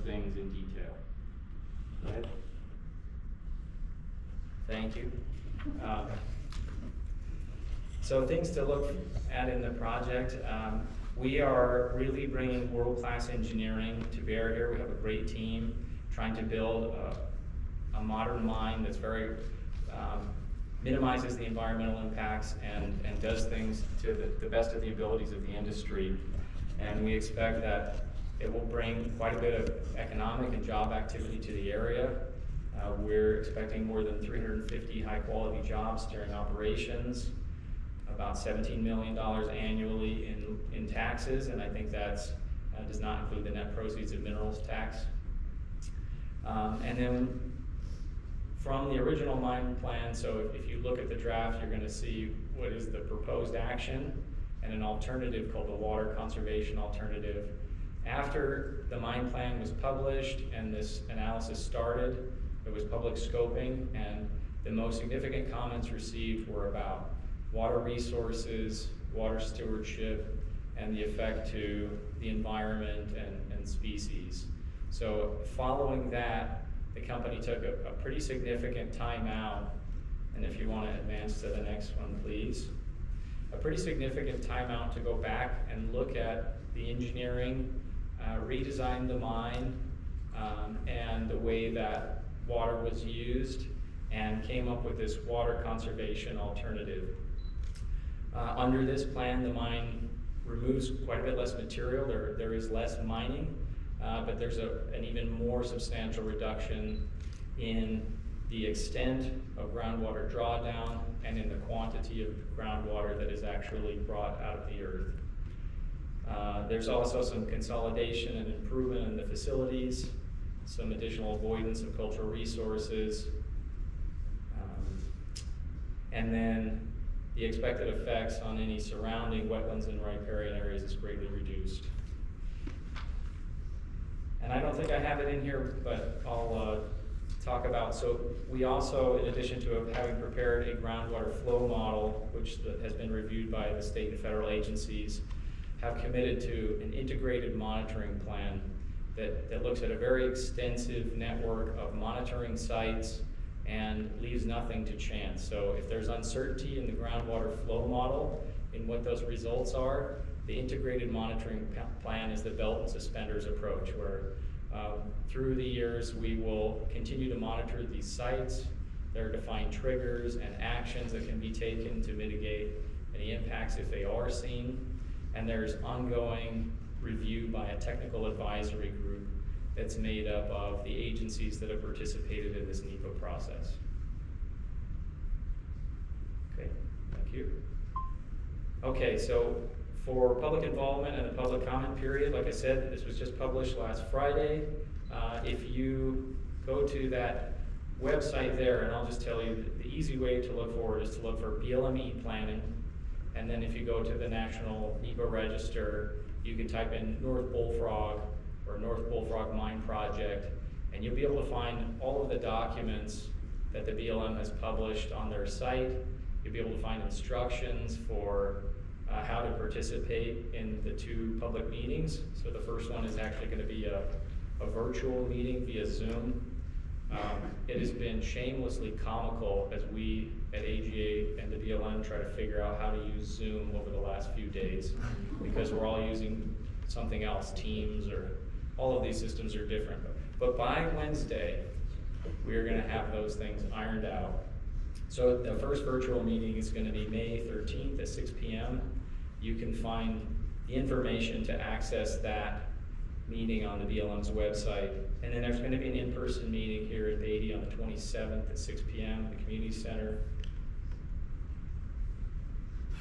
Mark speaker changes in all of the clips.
Speaker 1: things in detail. Go ahead.
Speaker 2: Thank you. So things to look at in the project. We are really bringing world-class engineering to bear here. We have a great team trying to build a modern mine that's very, minimizes the environmental impacts and does things to the best of the abilities of the industry. And we expect that it will bring quite a bit of economic and job activity to the area. We're expecting more than 350 high-quality jobs during operations, about $17 million annually in taxes, and I think that's does not include the net proceeds of minerals tax. And then from the original mine plan, so if you look at the draft, you're going to see what is the proposed action and an alternative called the water conservation alternative. After the mine plan was published and this analysis started, there was public scoping, and the most significant comments received were about water resources, water stewardship, and the effect to the environment and species. So following that, the company took a pretty significant time out, and if you want to advance to the next one, please. A pretty significant time out to go back and look at the engineering, redesign the mine, and the way that water was used, and came up with this water conservation alternative. Under this plan, the mine removes quite a bit less material. There is less mining, but there's an even more substantial reduction in the extent of groundwater drawdown and in the quantity of groundwater that is actually brought out of the earth. There's also some consolidation and improvement in the facilities, some additional avoidance of cultural resources, and then the expected effects on any surrounding wetlands and riparian areas is greatly reduced. And I don't think I have it in here, but I'll talk about, so we also, in addition to having prepared a groundwater flow model, which has been reviewed by the state and federal agencies, have committed to an integrated monitoring plan that looks at a very extensive network of monitoring sites and leaves nothing to chance. So if there's uncertainty in the groundwater flow model in what those results are, the integrated monitoring plan is the belt and suspenders approach, where through the years we will continue to monitor these sites. There are defined triggers and actions that can be taken to mitigate any impacts if they are seen. And there's ongoing review by a technical advisory group that's made up of the agencies that have participated in this NEPA process. Okay, thank you. Okay, so for public involvement and the public comment period, like I said, this was just published last Friday. If you go to that website there, and I'll just tell you the easy way to look for it is to look for BLM planning, and then if you go to the National NEPA Register, you can type in North Bullfrog or North Bullfrog Mine Project, and you'll be able to find all of the documents that the BLM has published on their site. You'll be able to find instructions for how to participate in the 2 public meetings. So the first one is actually going to be a virtual meeting via Zoom. It has been shamelessly comical as we at AGA and the BLM try to figure out how to use Zoom over the last few days, because we're all using something else, Teams, or all of these systems are different. But by Wednesday, we're going to have those things ironed out. So the first virtual meeting is going to be May 13th at 6 p.m. You can find the information to access that meeting on the BLM's website. And then there's going to be an in-person meeting here at Beatty on the 27th at 6 p.m. at the community center.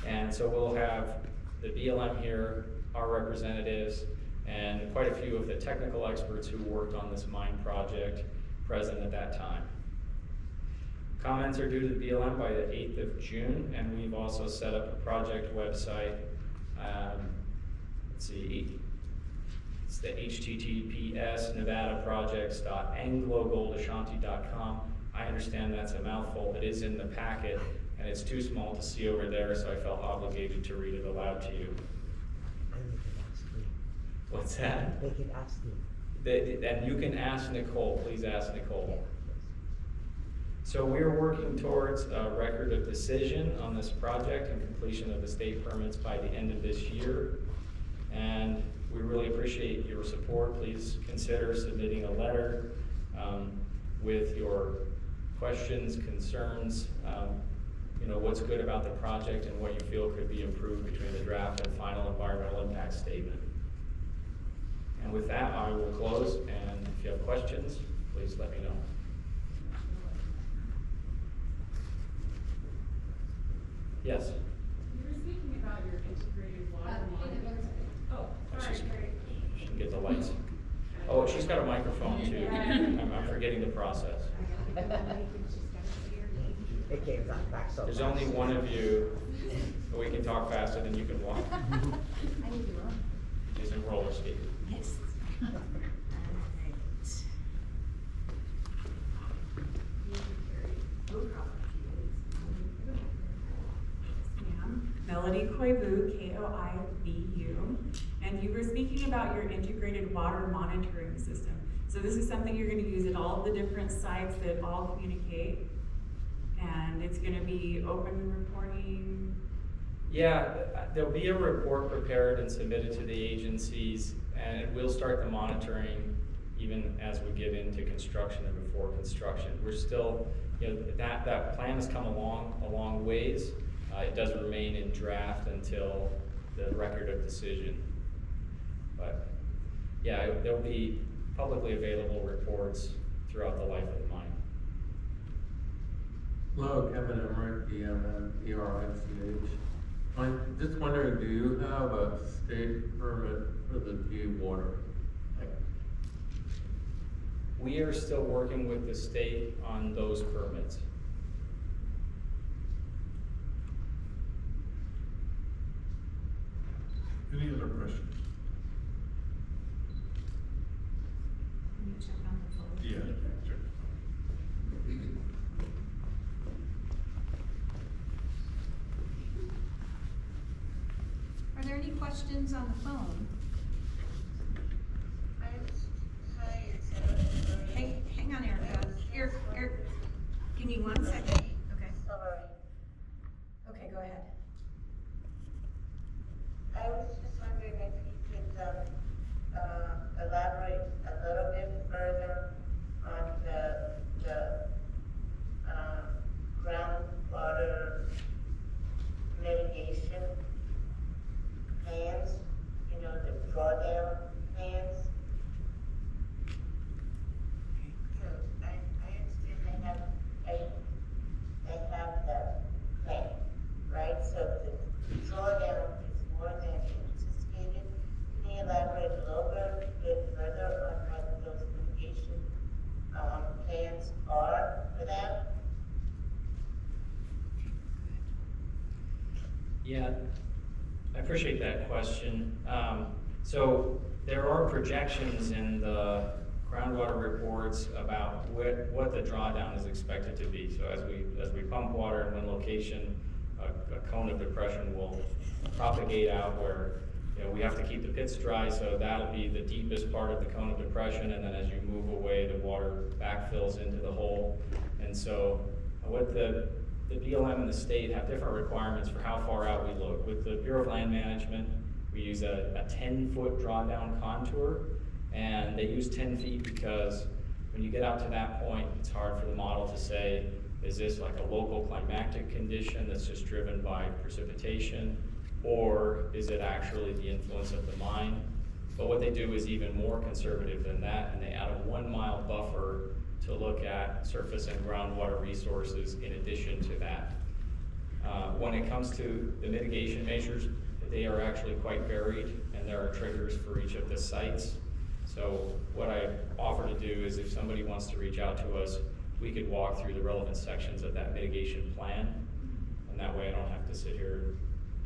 Speaker 2: And so we'll have the BLM here, our representatives, and quite a few of the technical experts who worked on this mine project present at that time. Comments are due to the BLM by the 8th of June, and we've also set up a project website. Let's see, it's the https nevadaprojects.anglogoldashanti.com. I understand that's a mouthful. It is in the packet, and it's too small to see over there, so I felt obligated to read it aloud to you.
Speaker 3: And they can ask me.
Speaker 2: What's that?
Speaker 3: They can ask me.
Speaker 2: And you can ask Nicole, please ask Nicole. So we're working towards a record of decision on this project and completion of the state permits by the end of this year. And we really appreciate your support. Please consider submitting a letter with your questions, concerns, what's good about the project and what you feel could be improved between the draft and final environmental impact statement. And with that, I will close, and if you have questions, please let me know. Yes?
Speaker 3: You were speaking about your integrated water monitoring. Oh, sorry.
Speaker 2: She can get the lights. Oh, she's got a microphone too. I'm forgetting the process.
Speaker 4: It came back so
Speaker 2: There's
Speaker 4: fast.
Speaker 2: only one of you, but we can talk faster than you can walk.
Speaker 5: I need to run.
Speaker 2: She's in roller skating.
Speaker 5: Yes. All right.
Speaker 3: Ma'am. Melody Koivu, Koivu, and you were speaking about your integrated water monitoring system. So this is something you're going to use at all the different sites that all communicate, and it's going to be open reporting.
Speaker 2: Yeah, there'll be a report prepared and submitted to the agencies, and we'll start the monitoring even as we get into construction and before construction. We're still, that plan has come along a long ways. It does remain in draft until the record of decision. But yeah, there'll be publicly available reports throughout the life of the mine.
Speaker 6: Hello, Kevin Emmerich, DM at ERICH. I'm just wondering, do you have a state permit for the deep water?
Speaker 2: We are still working with the state on those permits.
Speaker 7: Any other questions?
Speaker 3: Can you check on the phone?
Speaker 7: Yeah, sure.
Speaker 5: Are there any questions on the phone? Hang on, Erica. Here, give me 1 second. Okay.
Speaker 8: Sorry.
Speaker 5: Okay, go ahead.
Speaker 8: I was just wondering if you could elaborate a little bit further on the groundwater mitigation plans, the drawdown plans. So I understand they have the plan, right? So the drawdown is more than anticipated. Can you elaborate a little bit further on what those mitigation plans are for that?
Speaker 2: Yeah, I appreciate that question. So there are projections in the groundwater reports about what the drawdown is expected to be. So as we pump water in one location, a cone of depression will propagate out where we have to keep the pits dry, so that'll be the deepest part of the cone of depression, and then as you move away, the water backfills into the hole. And so what the BLM and the state have different requirements for how far out we look. With the Bureau of Land Management, we use a 10-foot drawdown contour, and they use 10 feet because when you get out to that point, it's hard for the model to say, is this like a local climatic condition that's just driven by precipitation, or is it actually the influence of the mine? But what they do is even more conservative than that, and they add a 1 mile buffer to look at surface and groundwater resources in addition to that. When it comes to the mitigation measures, they are actually quite varied, and there are triggers for each of the sites. So what I offer to do is if somebody wants to reach out to us, we could walk through the relevant sections of that mitigation plan, and that way I don't have to sit here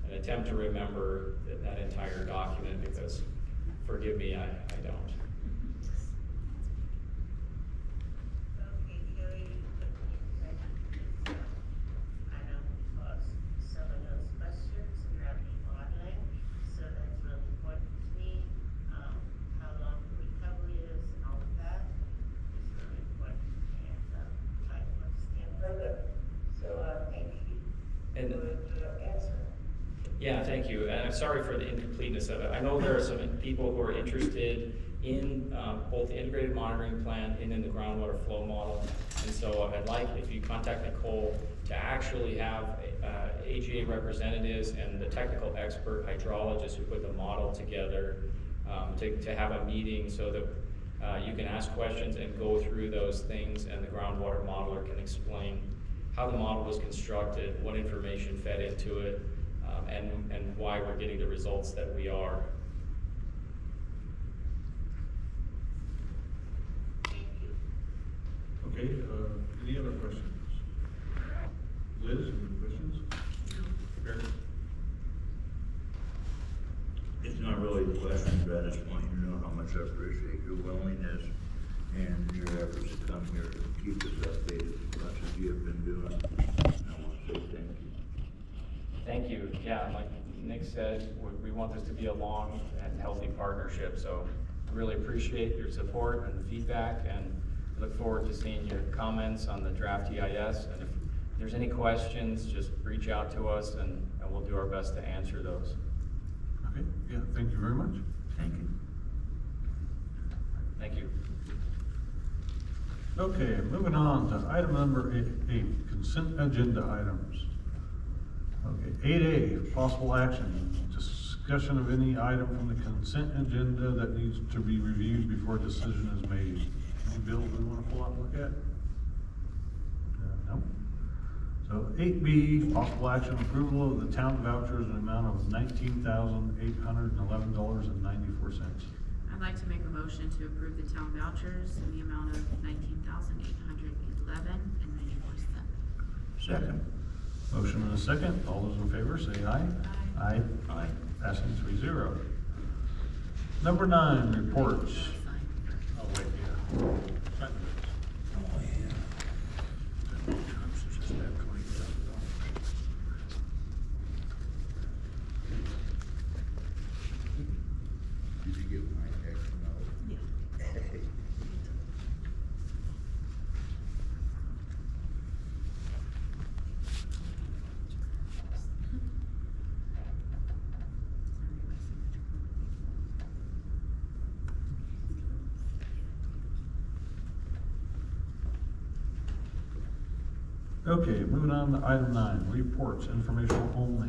Speaker 2: and attempt to remember that entire document, because, forgive me, I don't.
Speaker 8: Okay, Carrie, I know because some of those questions have me modeling, so that's really important to me. How long the recovery is,
Speaker 2: Yeah, thank you, and I'm sorry for the incompleteness of it. I know there are some people who are interested in both the integrated monitoring plan and in the groundwater flow model. And so I'd like, if you contact Nicole, to actually have AGA representatives and the technical expert hydrologists who put the model together to have a meeting so that you can ask questions and go through those things, and the groundwater modeler can explain how the model was constructed, what information fed into it, and why we're getting the results that we are.
Speaker 7: Okay, any other questions? Liz, any questions? Eric?
Speaker 9: It's not really a question, but I just want you to know how much I appreciate your willingness and your efforts to come here to keep us updated as much as you have been doing. I want to say thank you.
Speaker 2: Thank you. Yeah, like Nick said, we want this to be a long and healthy partnership, so really appreciate your support and the feedback, and look forward to seeing your comments on the draft EIS. And if there's any questions, just reach out to us, and we'll do our best to answer those.
Speaker 7: Okay, yeah, thank you very much.
Speaker 9: Thank you.
Speaker 2: Thank you.
Speaker 7: Okay, moving on to item number 8, consent agenda items. Okay, 8A, possible action, discussion of any item from the consent agenda that needs to be reviewed before a decision is made. Any bills we want to pull out and look at? No. So 8B, possible action, approval of the town vouchers in the amount of $19,811.94.
Speaker 10: I'd like to make a motion to approve the town vouchers in the amount of $19,811.94.
Speaker 9: Second.
Speaker 7: Motion and a second. All those in favor say aye.
Speaker 10: Aye.
Speaker 9: Aye.
Speaker 7: Passing 3-0. Number 9, reports. Oh, wait, yeah. Sign the
Speaker 9: Oh, yeah. Just that $20,000. Did you get my text? No.
Speaker 10: Yeah.
Speaker 7: Okay, moving on to item 9, reports, informational only.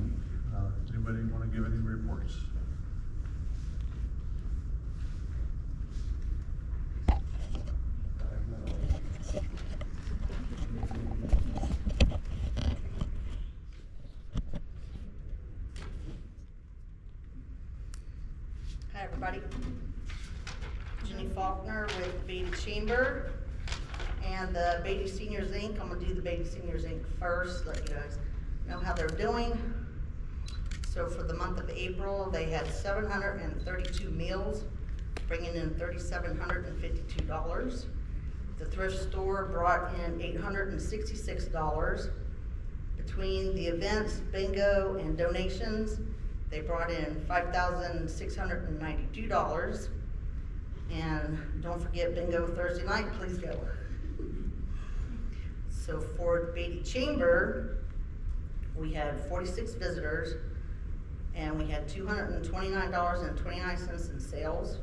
Speaker 7: Anybody want to give any reports?
Speaker 11: Hi, everybody. Jenny Faulkner with Beatty Chamber and the Beatty Seniors Inc. I'm gonna do the Beatty Seniors Inc. first, let you guys know how they're doing. So for the month of April, they had 732 meals, bringing in $3,752. The thrift store brought in $866. Between the events, bingo, and donations, they brought in $5,692. And don't forget bingo Thursday night, please go. So for the Beatty Chamber, we had 46 visitors, and we had $229.29 in sales.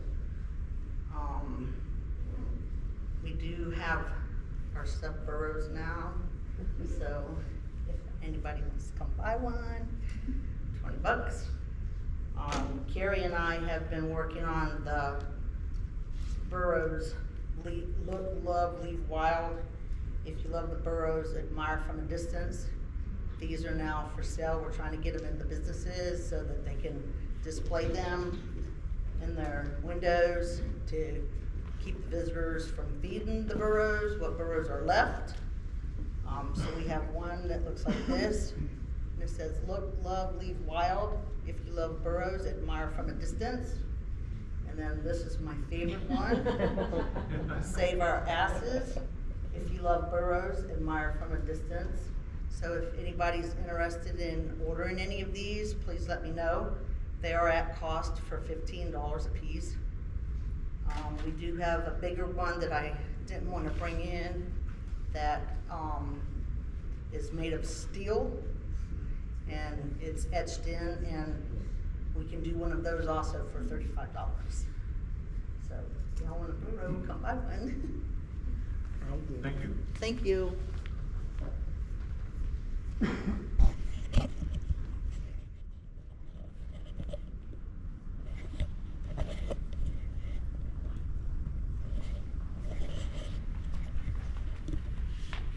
Speaker 11: We do have our sub-burros now, so if anybody wants to come buy one, $20. Carrie and I have been working on the burros, Look, Love, Leave Wild. If you love the burros, admire from a distance. These are now for sale. We're trying to get them in the businesses so that they can display them in their windows to keep the visitors from feeding the burros, what burros are left. So we have one that looks like this, and it says, Look, Love, Leave Wild. If you love burros, admire from a distance. And then this is my favorite one, Save Our Asses. If you love burros, admire from a distance. So if anybody's interested in ordering any of these, please let me know. They are at cost for $15 a piece. We do have a bigger one that I didn't want to bring in that is made of steel, and it's etched in, and we can do one of those also for $35. So if y'all want a pro, come buy one.
Speaker 7: Thank you.
Speaker 11: Thank you.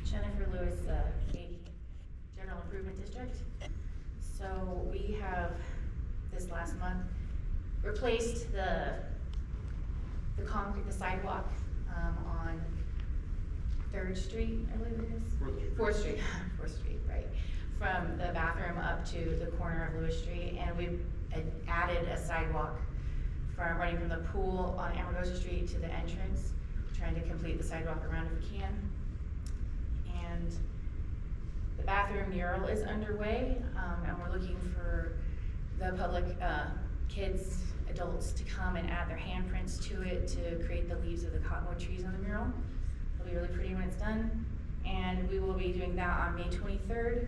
Speaker 10: Jennifer Lewis, Beatty, General Improvement District. So we have, this last month, replaced the concrete, the sidewalk, on 3rd Street, I believe it is? 4th Street, 4th Street, right. From the bathroom up to the corner of Lewis Street, and we've added a sidewalk running from the pool on Amargosa Street to the entrance, trying to complete the sidewalk around if we can. And the bathroom mural is underway, and we're looking for the public, kids, adults to come and add their handprints to it to create the leaves of the cottonwood trees on the mural. It'll be really pretty when it's done. And we will be doing that on May 23rd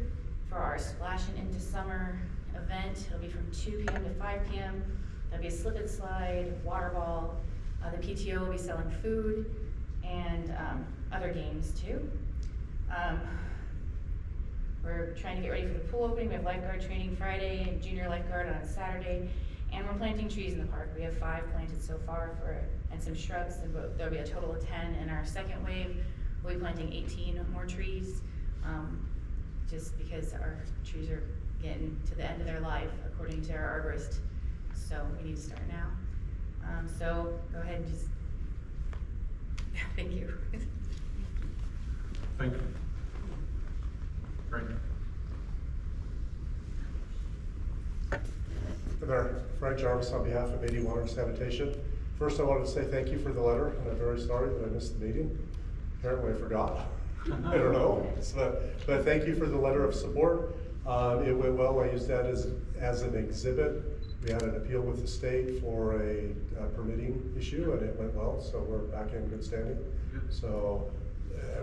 Speaker 10: for our Splashing Into Summer event. It'll be from 2 p.m. to 5 p.m. There'll be a slip and slide, water ball. The PTO will be selling food and other games too. We're trying to get ready for the pool opening. We have lifeguard training Friday and junior lifeguard on Saturday. And we're planting trees in the park. We have 5 planted so far and some shrubs, and there'll be a total of 10 in our second wave. We'll be planting 18 more trees, just because our trees are getting to the end of their life, according to our arborist. So we need to start now. So go ahead and just, thank you.
Speaker 7: Thank you. Frank?
Speaker 12: There, Frank Jarvis on behalf of Beatty Water and Sanitation. First, I wanted to say thank you for the letter, and I'm very sorry that I missed the meeting. Apparently I forgot. I don't know. But thank you for the letter of support. It went well. I used that as an exhibit. We had an appeal with the state for a permitting issue, and it went well, so we're back in good standing. So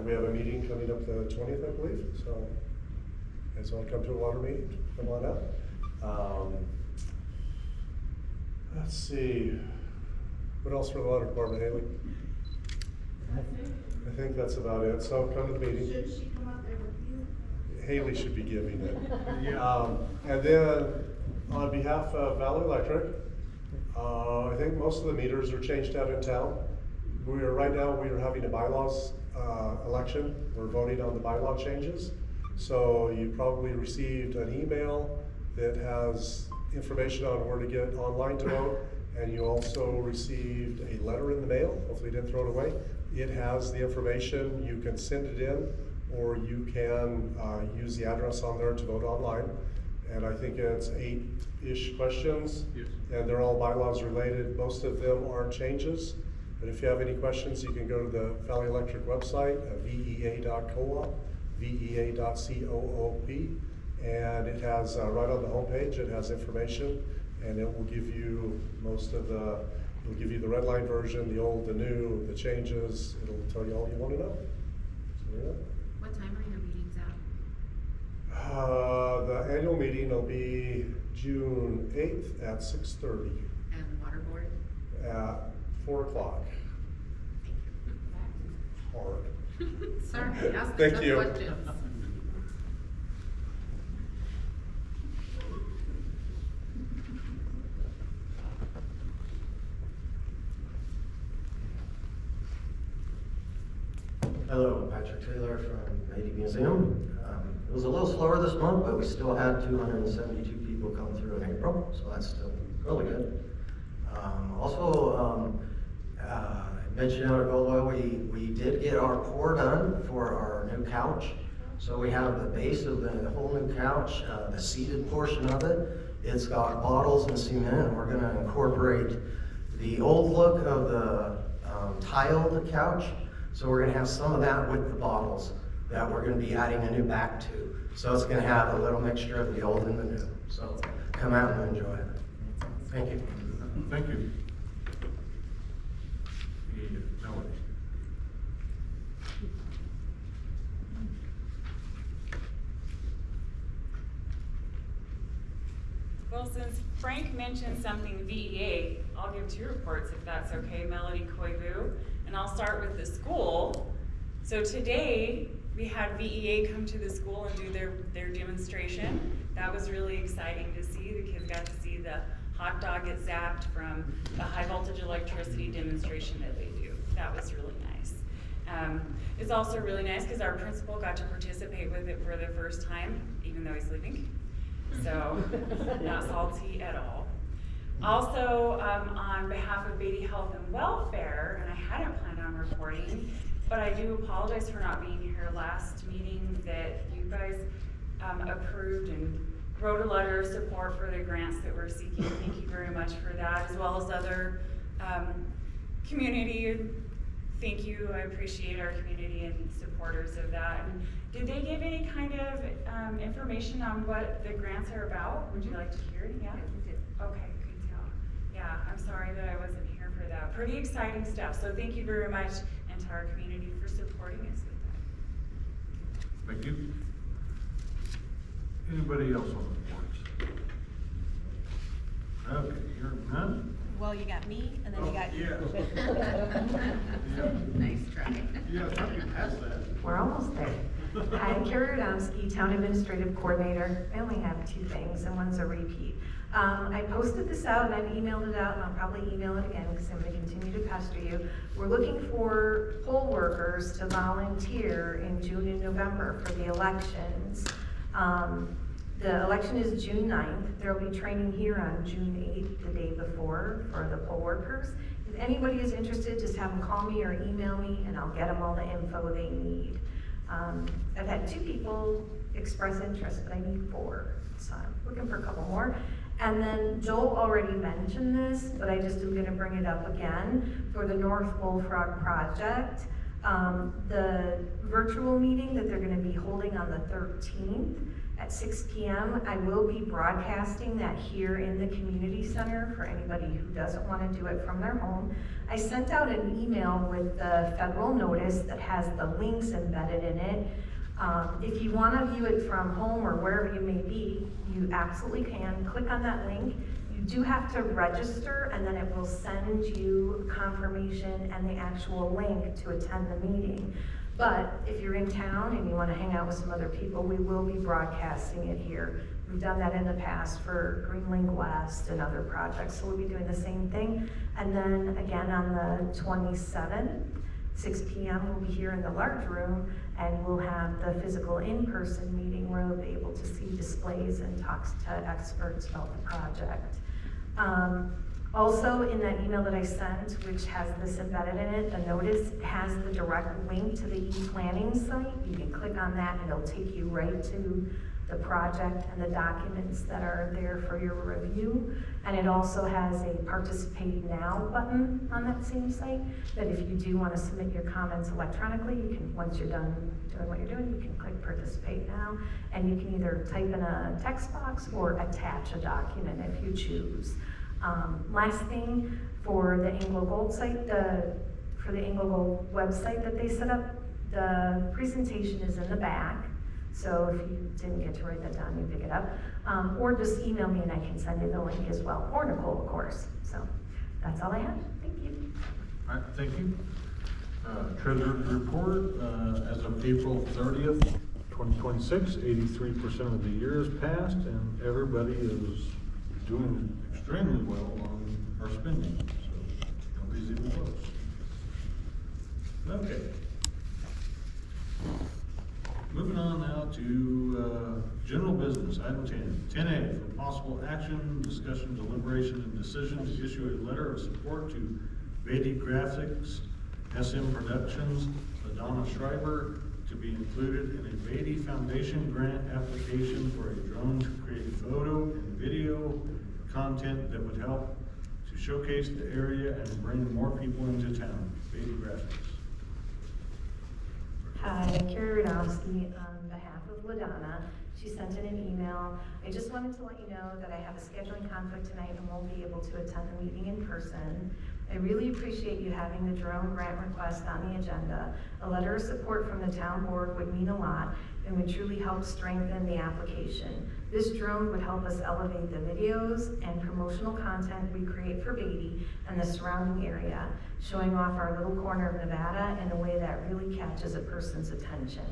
Speaker 12: we have a meeting coming up the 20th, I believe. So, and so I'll come to a water meeting. Come on up. Let's see, what else for the water department, Haley? I think that's about it, so come to the meeting.
Speaker 5: Should she come up there with you?
Speaker 12: Haley should be giving it. And then, on behalf of Valley Electric, I think most of the meters are changed out in town. Right now, we are having a bylaws election. We're voting on the bylaw changes. So you probably received an email that has information on where to get online to vote, and you also received a letter in the mail. Hopefully you didn't throw it away. It has the information. You can send it in, or you can use the address on there to vote online. And I think it's 8-ish questions.
Speaker 7: Yes. And
Speaker 12: they're all bylaws related. Most of them aren't changes. But if you have any questions, you can go to the Valley Electric website, vea.coop, vea.coop. And it has, right on the homepage, it has information, and it will give you it'll give you the red line version, the old, the new, the changes. It'll tell you all you want to know. So, yeah.
Speaker 10: What time are your meetings at?
Speaker 12: The annual meeting will be June 8th at 6:30.
Speaker 10: And the water board?
Speaker 12: At 4 o'clock.
Speaker 10: Thank you.
Speaker 12: Hard.
Speaker 10: Sorry, ask
Speaker 12: Thank
Speaker 10: tough
Speaker 12: you.
Speaker 10: questions.
Speaker 13: Hello, Patrick Taylor from Beatty Museum. It was a little slower this month, but we still had 272 people come through in April, so that's still really good. Mentioned out at Goldwell, we did get our pour done for our new couch. So we have the base of the whole new couch, the seated portion of it. It's got bottles and cement, and we're gonna incorporate the old look of the tiled couch. So we're gonna have some of that with the bottles that we're gonna be adding a new back to. So it's gonna have a little mixture of the old and the new. So come out and enjoy it. Thank you.
Speaker 7: Thank you. Melody.
Speaker 3: Well, since Frank mentioned something VEA, I'll give 2 reports if that's okay, Melody Koivu. And I'll start with the school. So today, we had VEA come to the school and do their demonstration. That was really exciting to see. The kids got to see the hot dog get zapped from the high voltage electricity demonstration that they do. That was really nice. It's also really nice because our principal got to participate with it for the first time, even though he's leaving. So, not salty at all. Also, on behalf of Beatty Health and Welfare, and I hadn't planned on reporting, but I do apologize for not being here last meeting, that you guys approved and wrote a letter of support for the grants that we're seeking. Thank you very much for that, as well as other community. Thank you, I appreciate our community and supporters of that. And did they give any kind of information on what the grants are about? Would you like to hear it? Yeah? Okay, good deal. Yeah, I'm sorry that I wasn't here for that. Pretty exciting stuff, so thank you very much, and to our community for supporting us with that.
Speaker 7: Thank you. Anybody else on the reports? Okay, hearing none?
Speaker 5: Well, you got me, and then you got you.
Speaker 11: Nice try.
Speaker 7: Yeah, I thought you passed that.
Speaker 4: We're almost there. I'm Carrie Radomski, Town Administrative Coordinator. I only have 2 things, and one's a repeat. I posted this out, and I've emailed it out, and I'll probably email it again, because I'm gonna continue to pester you. We're looking for poll workers to volunteer in June and November for the elections. The election is June 9th. There will be training here on June 8th, the day before, for the poll workers. If anybody is interested, just have them call me or email me, and I'll get them all the info they need. I've had 2 people express interest, but I need 4, so I'm looking for a couple more. And then Joel already mentioned this, but I just am gonna bring it up again. For the North Bullfrog Project, the virtual meeting that they're gonna be holding on the 13th at 6 p.m. I will be broadcasting that here in the community center for anybody who doesn't wanna do it from their home. I sent out an email with the federal notice that has the links embedded in it. If you wanna view it from home or wherever you may be, you absolutely can. Click on that link. You do have to register, and then it will send you confirmation and the actual link to attend the meeting. But if you're in town and you wanna hang out with some other people, we will be broadcasting it here. We've done that in the past for Greenlink West and other projects, so we'll be doing the same thing. And then again on the 27th, 6 p.m. we'll be here in the large room, and we'll have the physical in-person meeting where we'll be able to see displays and talk to experts about the project. Also, in that email that I sent, which has this embedded in it, the notice has the direct link to the e-planning site. You can click on that and it'll take you right to the project and the documents that are there for your review. And it also has a Participate Now button on that same site, that if you do want to submit your comments electronically, you can, once you're done doing what you're doing, you can click Participate Now, and you can either type in a text box or attach a document if you choose. Last thing, for the Anglo Gold site, for the Anglo Gold website that they set up, the presentation is in the back. So if you didn't get to write that down, you pick it up. Or just email me and I can send you the link as well, or Nicole, of course. So that's all I have. Thank you.
Speaker 7: All right, thank you. Treasurer's report, as of April 30th, 2026, 83% of the year has passed, and everybody is doing extremely well on our spending, so nobody's even close. Okay. Moving on now to general business, item 10. 10A, for possible action, discussion, deliberation, and decision to issue a letter of support to Beatty Graphics, SM Productions, LaDonna Schreiber, to be included in a Beatty Foundation grant application for a drone to create photo and video content that would help to showcase the area and bring more people into town. Beatty Graphics.
Speaker 4: Hi, Carrie Radomski on behalf of LaDonna. She sent in an email. I just wanted to let you know that I have a scheduling conflict tonight and won't be able to attend the meeting in person. I really appreciate you having the drone grant request on the agenda. A letter of support from the town board would mean a lot and would truly help strengthen the application. This drone would help us elevate the videos and promotional content we create for Beatty and the surrounding area, showing off our little corner of Nevada in a way that really catches a person's attention.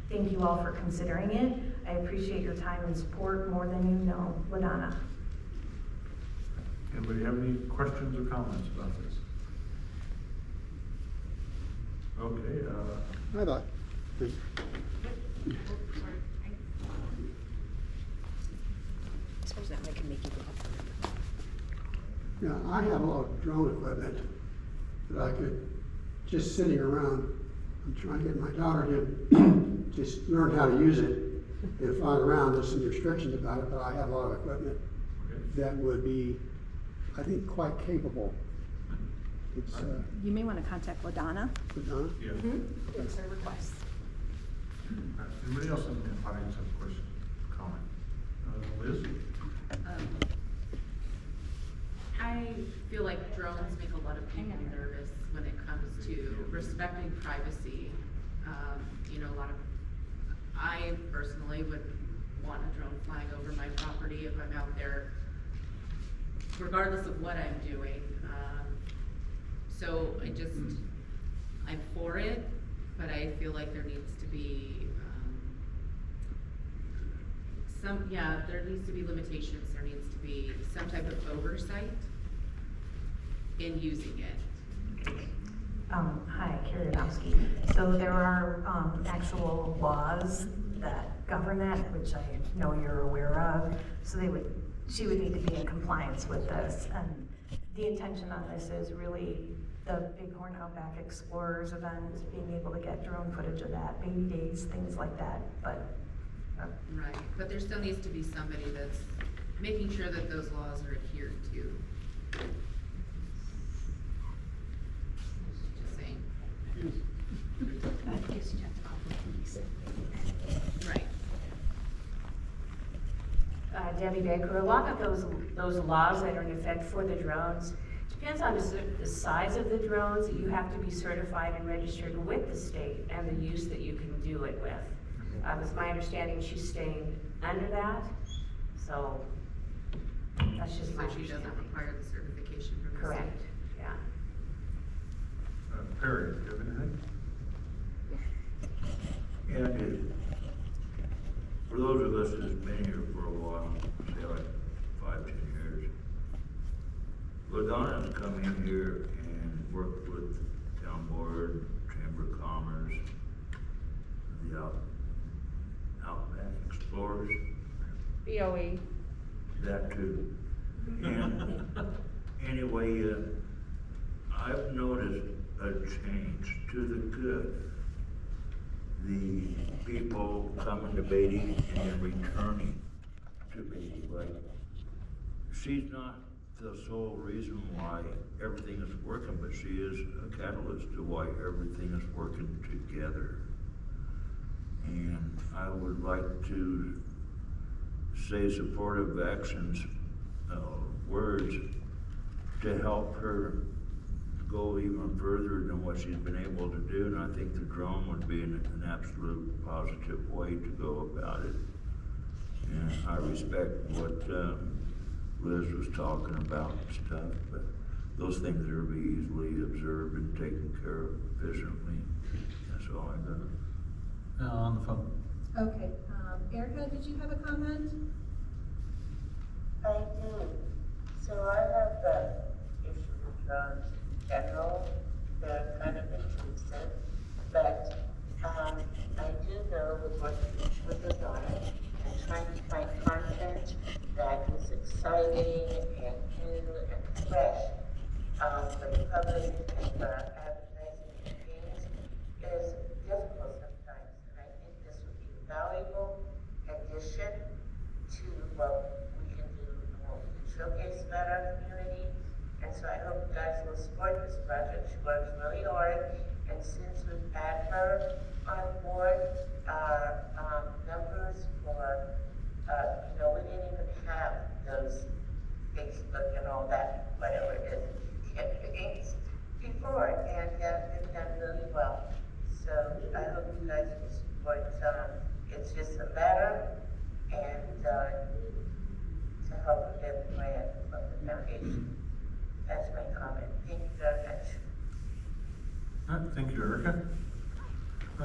Speaker 4: Thank you all for considering it. I appreciate your time and support more than you know. LaDonna.
Speaker 7: Anybody have any questions or comments about this? Okay,
Speaker 14: I thought,
Speaker 5: Suppose that might can make you go.
Speaker 14: yeah, I have a lot of drone equipment that I could, just sitting around, I'm trying to get my daughter to just learn how to use it and fly around. There's some restrictions about it, but I have a lot of equipment that would be, I think, quite capable. It's,
Speaker 5: You may want to contact LaDonna.
Speaker 14: Madonna?
Speaker 7: yeah.
Speaker 5: It's her request.
Speaker 7: Anybody else in the audience have a question, comment? Liz?
Speaker 15: I feel like drones make a lot of people nervous when it comes to respecting privacy. You know, I personally would want a drone flying over my property if I'm out there, regardless of what I'm doing. So I'm for it, but I feel like there needs to be there needs to be limitations. There needs to be some type of oversight in using it.
Speaker 4: Hi, Carrie Adamski. So there are actual laws that govern that, which I know you're aware of. So she would need to be in compliance with this. And the intention on this is really the Bighorn Outback Explorers event, being able to get drone footage of that, baby days, things like that. But
Speaker 15: Right, but there still needs to be somebody that's making sure that those laws are adhered to. Just saying.
Speaker 5: I guess you have to call the police.
Speaker 15: Right.
Speaker 16: Debbie Baker, a lot of those laws that are in effect for the drones, depends on the size of the drones. You have to be certified and registered with the state and the use that you can do it with. It's my understanding she's staying under that, so that's just my
Speaker 15: So she
Speaker 16: understanding.
Speaker 15: doesn't require the certification from the state.
Speaker 16: Correct, yeah.
Speaker 7: Perry, do you have anything?
Speaker 9: Yeah, I did. For those of us that's been here for a while, say like 5-10 years, LaDonna's come in here and worked with town board, Chamber of Commerce, the Outback Explorers.
Speaker 5: BOE.
Speaker 9: That too. And anyway, I've noticed a change to the good. The people coming to Beatty and then returning to Beatty, like, she's not the sole reason why everything is working, but she is a catalyst to why everything is working together. And I would like to say supportive actions, words to help her go even further than what she's been able to do. And I think the drone would be an absolute positive way to go about it. And I respect what Liz was talking about and stuff, but those things are to be easily observed and taken care of efficiently. That's all I got.
Speaker 7: On the phone.
Speaker 5: Okay, Erica, did you have a comment?
Speaker 8: I do. So I have the issue with drones in general. They're kind of intrusive, but I do know with working with the daughter and trying to find content that is exciting and new and fresh for the public and for our advertising campaigns is difficult sometimes. And I think this would be a valuable addition to what we can do and what we can showcase about our community. And so I hope you guys will support this project. She works really hard. And since we've had her on board, our numbers for, we didn't even have those Facebook and all that, whatever it is, campaigns. So I hope you guys will support, it's just a letter and, to help get the grant from the foundation. That's my comment. Thank you very much.
Speaker 7: All right, thank you, Erica.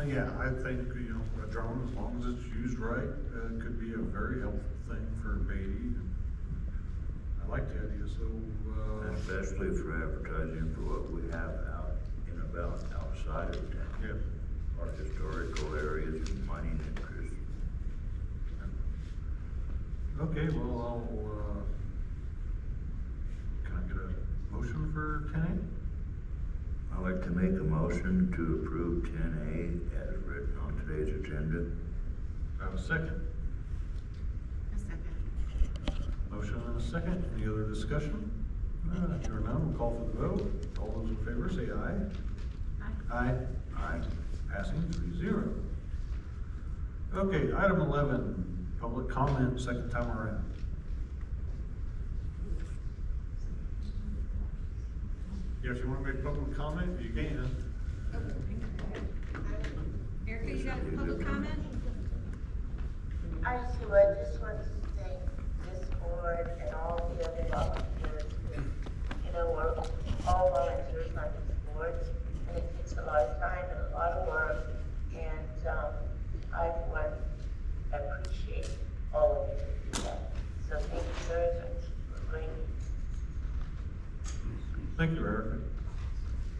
Speaker 7: Yeah, I think, you know, a drone, as long as it's used right, could be a very helpful thing for Beatty. I like the idea, so,
Speaker 9: Especially for advertising for what we have out and about outside of town.
Speaker 7: yeah.
Speaker 9: Our historical areas and mining interests.
Speaker 7: Okay, well, can I get a motion for 10A?
Speaker 9: I'd like to make a motion to approve 10A as written on today's agenda.
Speaker 7: Do I have a second?
Speaker 15: A second.
Speaker 7: Motion and a second. Any other discussion? Hearing none, we'll call for the vote. All those in favor say aye. Aye. Aye. Passing 3-0. Okay, item 11, public comment, second time around. Yeah, if you want to make public comment, you can.
Speaker 5: Erica, you got a public comment?
Speaker 8: I do, I just want to thank this board and all the other volunteers, because, you know, we're all volunteers on this board, and it takes a lot of time and a lot of work, and, I want to appreciate all of you who do that. So thank you very much for bringing.
Speaker 7: Thank you, Erica. All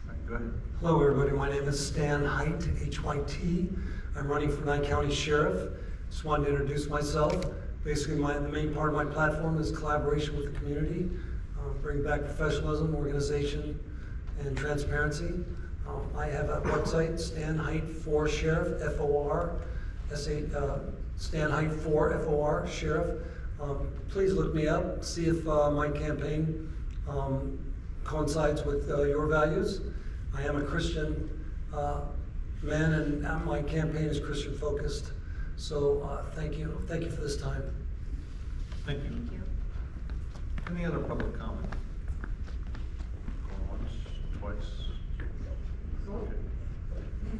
Speaker 7: right, go ahead.
Speaker 17: Hello, everybody. My name is Stan Height, H-Y-T. I'm running for Nye County Sheriff. Just wanted to introduce myself. Basically, the main part of my platform is collaboration with the community, bring back professionalism, organization, and transparency. I have a website, Stan Height for Sheriff, F-O-R, Stan Height for F-O-R, Sheriff. Please look me up, see if my campaign coincides with your values. I am a Christian man, and my campaign is Christian focused. So thank you for this time.
Speaker 7: Thank you.
Speaker 15: Thank you.
Speaker 7: Any other public comment? Going once, twice? Okay.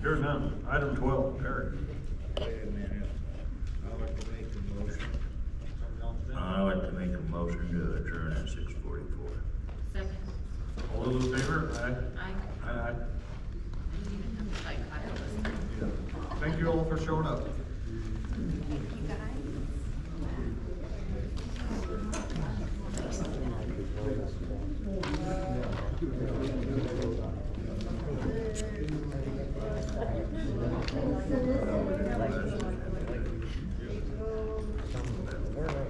Speaker 7: Hearing none. Item 12, Eric.
Speaker 9: Wait a minute. I'd like to make a motion. I'd like to make a motion to adjourn at 6:44.
Speaker 15: Second.
Speaker 7: All those in favor? Aye.
Speaker 15: Aye.
Speaker 7: Aye.
Speaker 15: I didn't even have to like file this time.
Speaker 7: Yeah. Thank you all for showing up.
Speaker 5: Thank you, guys.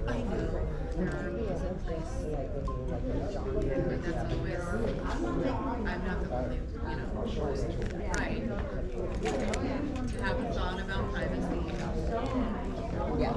Speaker 15: I know. There are rules in place. But that's always, I'm not the only, you know, right. You haven't thought about privacy.
Speaker 5: Yeah.